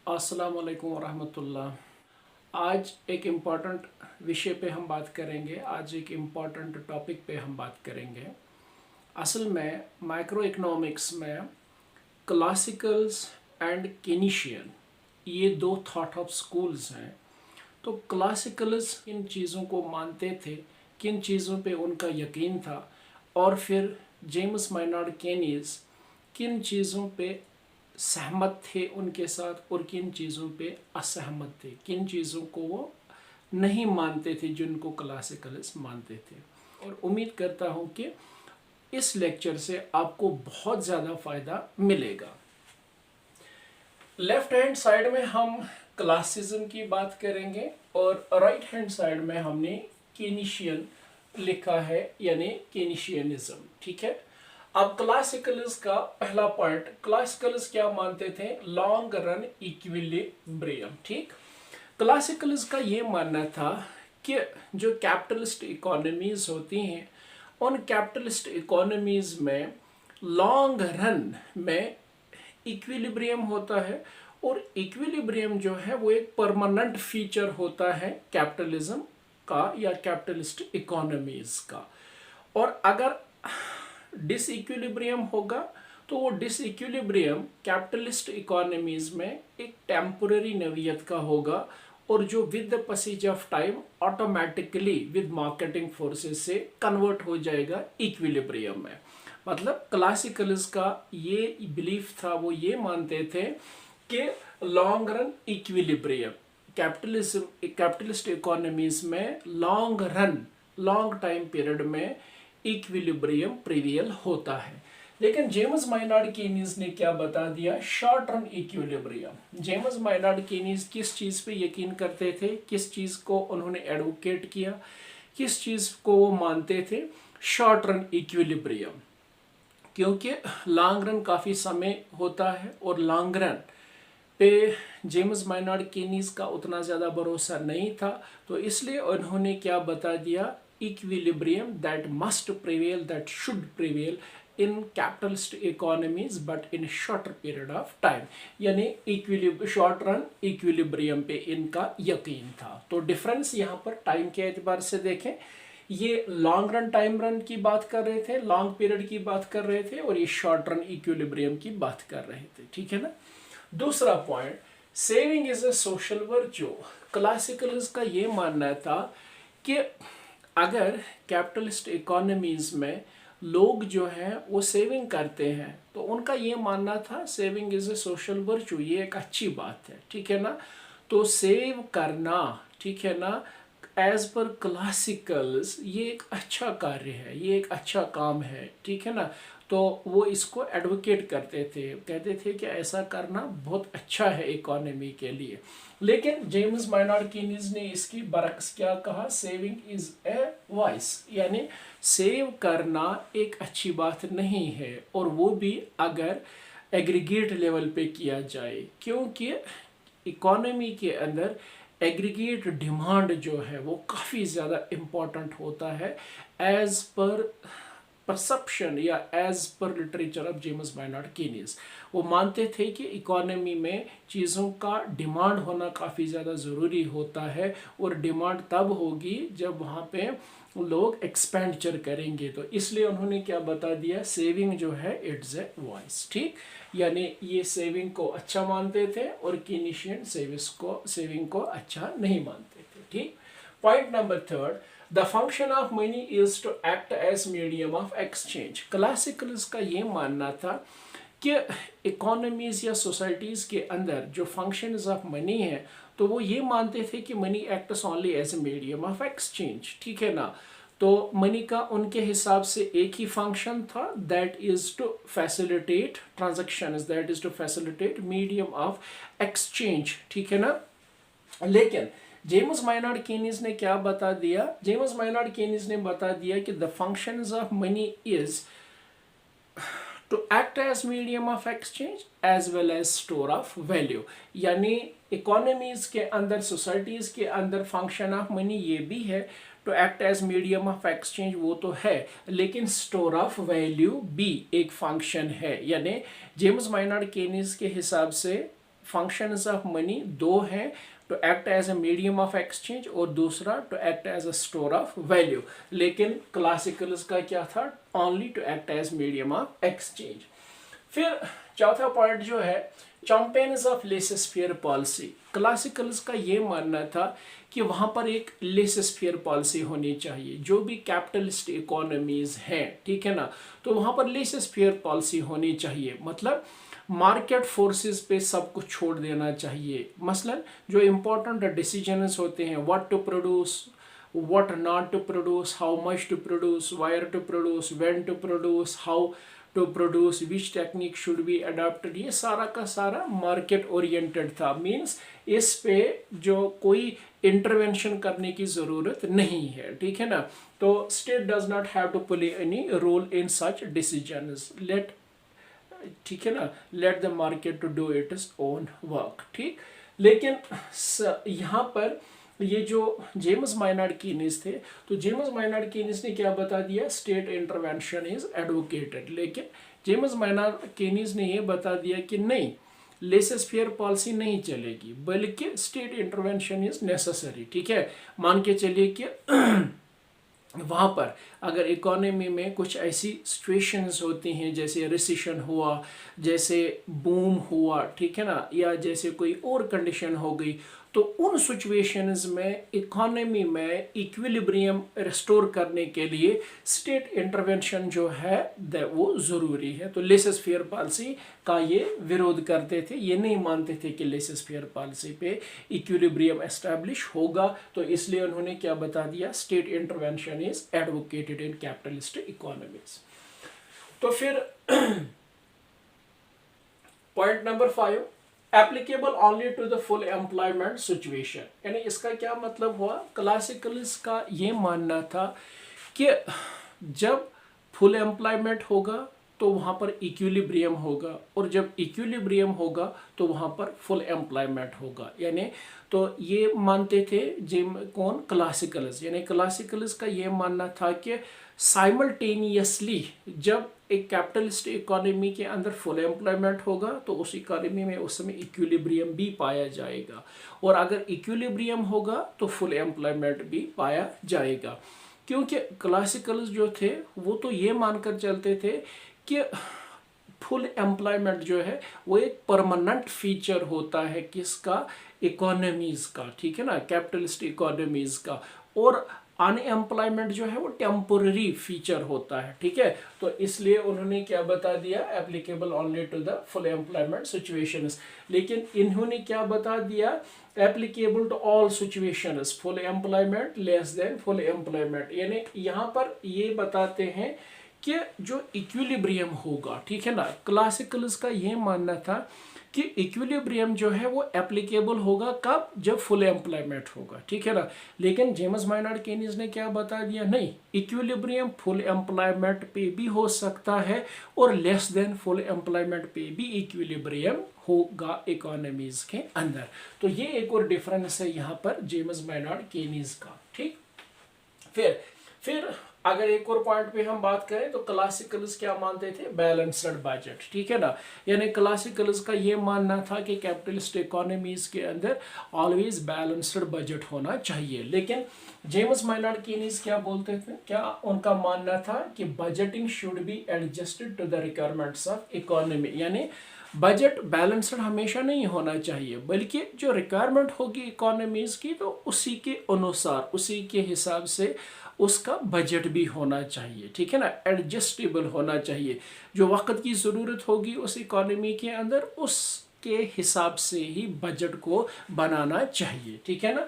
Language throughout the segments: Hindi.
अस्सलाम वालेकुम वरहमतुल्लाह। आज एक इम्पॉर्टेंट विषय पे हम बात करेंगे। आज एक इम्पॉर्टेंट टॉपिक पे हम बात करेंगे। असल में माइक्रो इकोनॉमिक्स में क्लासिकल्स एंड केनीशियन ये दो थॉट ऑफ स्कूल्स हैं। तो क्लासिकल्स किन चीज़ों को मानते थे, किन चीज़ों पे उनका यकीन था, और फिर जेम्स मायनार्ड केनीज किन चीज़ों पे सहमत थे उनके साथ और किन चीज़ों पे असहमत थे, किन चीज़ों को वो नहीं मानते थे जिनको क्लासिकलिस्ट मानते थे। और उम्मीद करता हूँ कि इस लेक्चर से आपको बहुत ज़्यादा फ़ायदा मिलेगा। लेफ्ट हैंड साइड में हम क्लासिज्म की बात करेंगे और राइट हैंड साइड में हमने केनीशियन लिखा है, यानी केनीशियनिज्म। ठीक है। अब क्लासिकल्स का पहला पॉइंट, क्लासिकल्स क्या मानते थे? Long run equilibrium. ठीक। क्लासिकल्स का ये मानना था कि जो कैपिटलिस्ट इकोनॉमीज होती हैं उन कैपिटलिस्ट इकोनॉमीज में लॉन्ग रन में इक्विलिब्रियम होता है, और इक्विलिब्रियम जो है वो एक परमानेंट फीचर होता है कैपिटलिज्म का या कैपिटलिस्ट इकोनॉमीज का। और अगर डिसइक्विलिब्रियम होगा तो वो डिसइक्विलिब्रियम कैपिटलिस्ट इकोनॉमीज में एक टेम्पररी नोयत का होगा, और जो with the passage of time automatically with marketing forces से कन्वर्ट हो जाएगा इक्विलिब्रियम में। मतलब क्लासिकल्स का ये बिलीफ था, वो ये मानते थे कि long run equilibrium capitalist economies में long run, long time period में इक्विलिब्रियम प्रिवेल होता है। लेकिन जेम्स मायनार्ड केनीज ने क्या बता दिया? Short run equilibrium. James Maynard Keynes किस चीज पे यकीन करते थे, किस चीज को उन्होंने एडवोकेट किया, किस चीज को वो मानते थे? Short run equilibrium. क्योंकि लॉन्ग रन काफी समय होता है और लॉन्ग रन पे जेम्स मायनार्ड केनीज का उतना ज़्यादा भरोसा नहीं था, तो इसलिए उन्होंने क्या बता दिया? Equilibrium that must prevail, that should prevail in capitalist economies but in shorter period of time. यानी शॉर्ट रन इक्विलिब्रियम पे इनका यकीन था। तो डिफरेंस यहाँ पर टाइम के एतबार से देखें, ये लॉन्ग रन टाइम रन की बात कर रहे थे, लॉन्ग पीरियड की बात कर रहे थे, और ये शॉर्ट रन इक्विलिब्रियम की बात कर रहे थे। ठीक है ना। दूसरा point, saving is a social virtue. Classicals का ये मानना था कि अगर कैपिटलिस्ट इकोनॉमीज में लोग जो हैं वो सेविंग करते हैं तो उनका ये मानना था saving is a social virtue, ये एक अच्छी बात है। ठीक है ना। तो सेव करना, ठीक है ना, एज पर क्लासिकल्स ये एक अच्छा कार्य है, ये एक अच्छा काम है। ठीक है ना। तो वो इसको एडवोकेट करते थे, कहते थे कि ऐसा करना बहुत अच्छा है इकोनॉमी के लिए। लेकिन जेम्स मायनार्ड केनीज ने इसकी बरक्स क्या कहा? सेविंग इज ए वाइस, यानी सेव करना एक अच्छी बात नहीं है, और वो भी अगर एग्रीगेट लेवल पे किया जाए, क्योंकि इकोनॉमी के अंदर एग्रीगेट डिमांड जो है वो काफ़ी ज़्यादा इम्पॉर्टेंट होता है एज पर परसेप्शन या as per literature of James Maynard Keynes. वो मानते थे कि इकोनॉमी में चीज़ों का डिमांड होना काफ़ी ज़्यादा ज़रूरी होता है, और डिमांड तब होगी जब वहाँ पे लोग एक्सपेंडिचर करेंगे। तो इसलिए उन्होंने क्या बता दिया? सेविंग जो है इट्स ए वॉइस। ठीक। यानी ये सेविंग को अच्छा मानते थे और केनीशियन सेविंग को अच्छा नहीं मानते थे। ठीक। Point number third, the function of money is to act as medium of exchange. Classicals का ये मानना था कि इकोनॉमीज या सोसाइटीज के अंदर जो फंक्शंस ऑफ मनी है तो वो ये मानते थे कि money acts only as a medium of exchange. ठीक है ना। तो मनी का उनके हिसाब से एक ही फंक्शन था, that is to facilitate transactions, that is to facilitate medium of exchange. ठीक है ना। लेकिन जेम्स मायनार्ड केनीज ने क्या बता दिया? जेम्स मायनार्ड केनीज ने बता दिया कि the functions of money is to act as medium of exchange as well as store of value. यानी इकोनॉमीज के अंदर, सोसाइटीज के अंदर फंक्शन ऑफ मनी ये भी है, to act as medium of exchange वो तो है, लेकिन स्टोर ऑफ वैल्यू भी एक फंक्शन है। यानी जेम्स मायनार्ड केनीज के हिसाब से फंक्शंस ऑफ मनी दो हैं, to act as a medium of exchange और दूसरा to act as a store of value. लेकिन क्लासिकल्स का क्या था, only to act as medium of exchange. फिर चौथा पॉइंट जो है champions of laissez faire policy. Classicals का ये मानना था कि वहां पर एक लेसेस-फेयर पॉलिसी होनी चाहिए। जो भी कैपिटलिस्ट इकोनॉमीज हैं, ठीक है ना, तो वहां पर लेसेस-फेयर पॉलिसी होनी चाहिए। मतलब मार्केट फोर्सेस पे सब कुछ छोड़ देना चाहिए। मसलन जो इम्पोर्टेंट डिसीजंस होते हैं, what to produce, what not to produce, how much to produce, where to produce, when to produce, how to produce, which technique should be adopted, ये सारा का सारा मार्केट ओरिएंटेड था। मीन्स इस पे जो कोई इंटरवेंशन करने की ज़रूरत नहीं है, ठीक है ना। तो state does not have to play any role in such decisions, let, ठीक है ना, let the market to do its own work, ठीक। लेकिन यहाँ पर ये जो जेम्स माइनार्ड कीनिस थे, तो जेम्स माइनार्ड कीनिस ने क्या बता दिया, स्टेट इंटरवेंशन इज एडवोकेटेड। लेकिन जेम्स माइनार्ड कीनिस ने ये बता दिया कि नहीं, लेसेस फेयर पॉलिसी नहीं चलेगी, बल्कि स्टेट इंटरवेंशन इज नेसेसरी, ठीक है। मान के चलिए कि वहाँ पर अगर इकोनॉमी में कुछ ऐसी सिचुएशंस होती हैं, जैसे रिसेशन हुआ, जैसे बूम हुआ, ठीक है ना, या जैसे कोई और कंडीशन हो गई, तो उन सिचुएशंस में इकोनॉमी में इक्विलिब्रियम रिस्टोर करने के लिए स्टेट इंटरवेंशन जो है वो ज़रूरी है। तो लेसेस फेयर पॉलिसी का ये विरोध करते थे, ये नहीं मानते थे कि लेसेस फेयर पॉलिसी पे इक्विलिब्रियम एस्टैब्लिश होगा। तो इसलिए उन्होंने क्या बता दिया, state intervention is advocated in capitalist economies. तो फिर point number 5, applicable only to the full employment situation. यानी इसका क्या मतलब हुआ, क्लासिकल्स का ये मानना था कि जब फुल एम्प्लॉयमेंट होगा तो वहाँ पर इक्विलिब्रियम होगा, और जब इक्विलिब्रियम होगा तो वहाँ पर फुल एम्प्लॉयमेंट होगा। यानी तो ये मानते थे कौन, क्लासिकल्स। यानी क्लासिकल्स का ये मानना था कि साइमल्टेनियसली जब एक कैपिटलिस्ट इकोनॉमी के अंदर फुल एम्प्लॉयमेंट होगा तो उस इकोनॉमी में उस समय इक्विलिब्रियम भी पाया जाएगा, और अगर इक्विलिब्रियम होगा तो फुल एम्प्लॉयमेंट भी पाया जाएगा। क्योंकि क्लासिकल्स जो थे वो तो ये मानकर चलते थे कि फुल एम्प्लॉयमेंट जो है वो एक परमानेंट फीचर होता है किसका, इकोनॉमीज का, ठीक है ना, कैपिटलिस्ट इकोनॉमीज का, और अनएम्प्लॉयमेंट जो है वो टेम्पोररी फीचर होता है, ठीक है। तो इसलिए उन्होंने क्या बता दिया, applicable only to the full employment situations. लेकिन इन्होंने क्या बता दिया, applicable to all situations, full employment, less than full employment. यानी यहाँ पर ये बताते हैं कि जो इक्विलिब्रियम होगा, ठीक है ना, क्लासिकल्स का ये मानना था कि इक्विलिब्रियम जो है वो एप्लीकेबल होगा कब, जब फुल एम्प्लॉयमेंट होगा, ठीक है ना। लेकिन जेम्स माइनार्ड कीनिस ने क्या बता दिया, नहीं, इक्विलिब्रियम फुल एम्प्लॉयमेंट पे भी हो सकता है और लेस देन फुल एम्प्लॉयमेंट पे भी इक्विलिब्रियम होगा इकोनॉमीज के अंदर। तो ये एक और डिफरेंस है यहाँ पर जेम्स माइनार्ड कीनिस का, ठीक। फिर अगर एक और पॉइंट पे हम बात करें तो क्लासिकल्स क्या मानते थे, बैलेंस्ड बजट, ठीक है ना। यानी क्लासिकल्स का ये मानना था कि कैपिटलिस्ट इकोनॉमीज के अंदर ऑलवेज बैलेंस्ड बजट होना चाहिए। लेकिन जेम्स माइनार्ड कीनिस क्या बोलते थे, क्या उनका मानना था कि budgeting should be adjusted to the requirements of economy. यानी बजट बैलेंस्ड हमेशा नहीं होना चाहिए, बल्कि जो रिक्वायरमेंट होगी इकोनॉमीज की तो उसी के अनुसार, उसी के हिसाब से उसका बजट भी होना चाहिए, ठीक है ना, एडजस्टेबल होना चाहिए। जो वक्त की ज़रूरत होगी उस इकोनॉमी के अंदर, उसके हिसाब से ही बजट को बनाना चाहिए, ठीक है ना।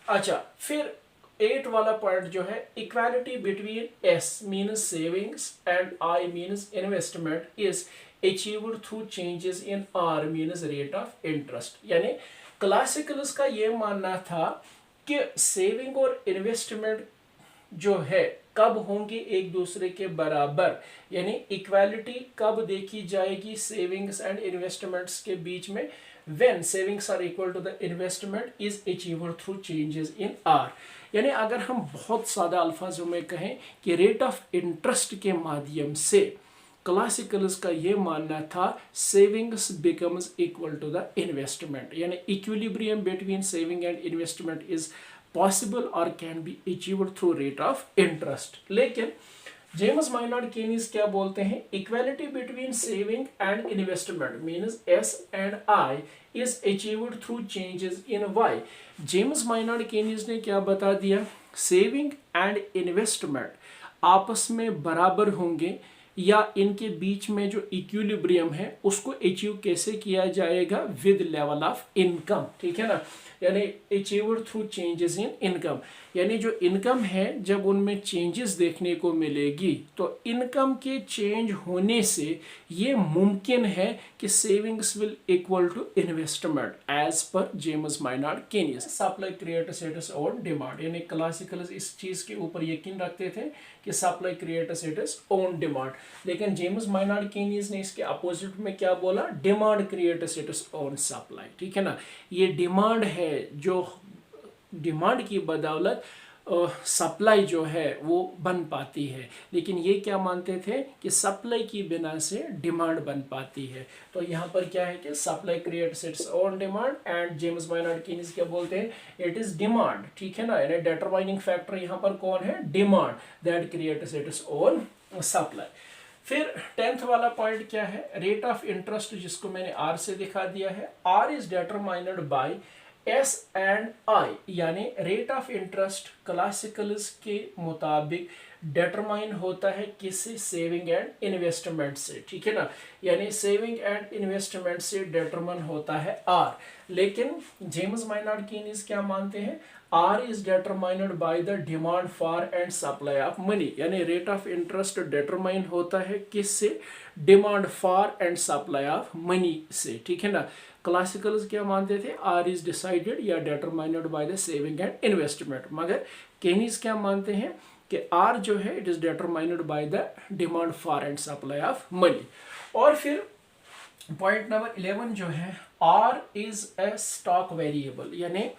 अच्छा, फिर 8 वाला पॉइंट जो है, equality between S means savings and I means investment is achieved through changes in are means rate of interest. यानी क्लासिकल्स का ये मानना था कि सेविंग और इन्वेस्टमेंट जो है कब होंगे एक दूसरे के बराबर, यानी इक्वालिटी कब देखी जाएगी सेविंग्स एंड इन्वेस्टमेंट्स के बीच में, when savings are equal to the investment is achieved through changes in R. यानी अगर हम बहुत सादा अल्फाजों में कहें कि रेट ऑफ इंटरेस्ट के माध्यम से क्लासिकल्स का ये मानना था savings becomes equal to the investment, यानी equilibrium between saving and investment is possible और can be achieved through rate of interest. लेकिन जेम्स माइनार्ड केनीज क्या बोलते हैं, equality between saving and investment means S and I is achieved through changes in Y. James Maynard Keynes ने क्या बता दिया, सेविंग एंड इन्वेस्टमेंट आपस में बराबर होंगे या इनके बीच में जो इक्विलिब्रियम है उसको अचीव कैसे किया जाएगा, विद लेवल ऑफ इनकम, ठीक है ना, यानी अचीव्ड थ्रू चेंजेस इन इनकम, यानी जो इनकम है जब उनमें चेंजेस देखने को मिलेगी तो इनकम के चेंज होने से ये मुमकिन है कि savings will equal to investment as per James Maynard Keynes. Supply create its own demand, यानी क्लासिकल्स इस चीज के ऊपर यकीन रखते थे कि supply create its own demand, लेकिन जेम्स माइनार्ड केनीज ने इसके अपोजिट में क्या बोला, demand create its own supply, ठीक है ना। ये डिमांड है, जो डिमांड की बदौलत सप्लाई जो है वो बन पाती है, लेकिन ये क्या मानते थे कि सप्लाई की बिना से डिमांड बन पाती है। तो यहाँ पर क्या है कि supply creates its own demand and James Maynard Keynes क्या बोलते हैं, इट इज डिमांड, ठीक है ना, यानी डिटरमाइनिंग फैक्टर यहाँ पर कौन है, demand, that creates its own supply. फिर 10th वाला पॉइंट क्या है, रेट ऑफ इंटरेस्ट, जिसको मैंने आर से दिखा दिया है, R is determined by S and I, यानी रेट ऑफ इंटरेस्ट क्लासिकल्स के मुताबिक डिटरमाइन होता है किससे, सेविंग एंड इन्वेस्टमेंट से, ठीक है ना, यानी सेविंग एंड इन्वेस्टमेंट से डिटरमाइन होता है आर। लेकिन जेम्स माइनार्ड केनीज क्या मानते हैं, R is determined by the demand for and supply of money, यानी रेट ऑफ इंटरेस्ट डिटरमाइन होता है किससे, demand for and supply of money से, ठीक है ना। क्लासिकल्स क्या मानते थे, आर इज डिसाइडेड या determined by the saving and investment, मगर केनीज क्या मानते हैं कि आर जो है it is determined by the demand for and supply of money. और फिर पॉइंट नंबर 11 जो है, R is a stock variable, यानी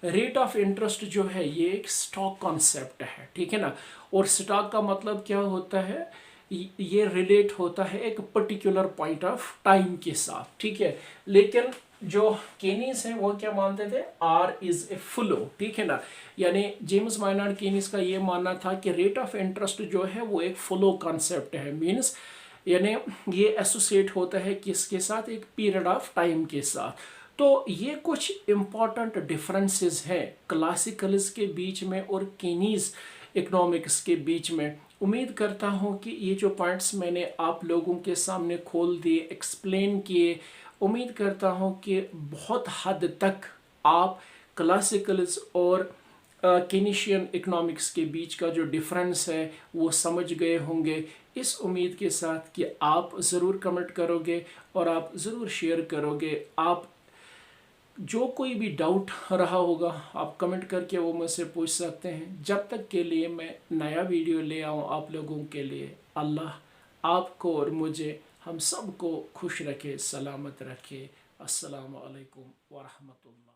रेट ऑफ इंटरेस्ट जो है ये एक स्टॉक कॉन्सेप्ट है, ठीक है ना, और स्टॉक का मतलब क्या होता है, ये रिलेट होता है एक पर्टिकुलर पॉइंट ऑफ टाइम के साथ, ठीक है। लेकिन जो केनीज हैं वो क्या मानते थे, आर इज ए फ्लो, ठीक है ना, यानी जेम्स माइनार्ड केनीज का ये मानना था कि रेट ऑफ इंटरेस्ट जो है वो एक फ्लो कॉन्सेप्ट है, मीन्स यानी ये एसोसिएट होता है किसके साथ, एक पीरियड ऑफ टाइम के साथ। तो ये कुछ इम्पॉर्टेंट डिफरेंसेस हैं क्लासिकल्स के बीच में और केनीज इकोनॉमिक्स के बीच में। उम्मीद करता हूँ कि ये जो पॉइंट्स मैंने आप लोगों के सामने खोल दिए, एक्सप्लेन किए, उम्मीद करता हूँ कि बहुत हद तक आप क्लासिकल्स और केनीशियन इकोनॉमिक्स के बीच का जो डिफरेंस है वो समझ गए होंगे। इस उम्मीद के साथ कि आप ज़रूर कमेंट करोगे और आप ज़रूर शेयर करोगे। आप जो कोई भी डाउट रहा होगा आप कमेंट करके वो मुझसे पूछ सकते हैं। जब तक के लिए मैं नया वीडियो ले आऊँ आप लोगों के लिए, अल्लाह आपको और मुझे हम सब को खुश रखे, सलामत रखे। अस्सलामु अलैकुम व रहमतुल्लाह।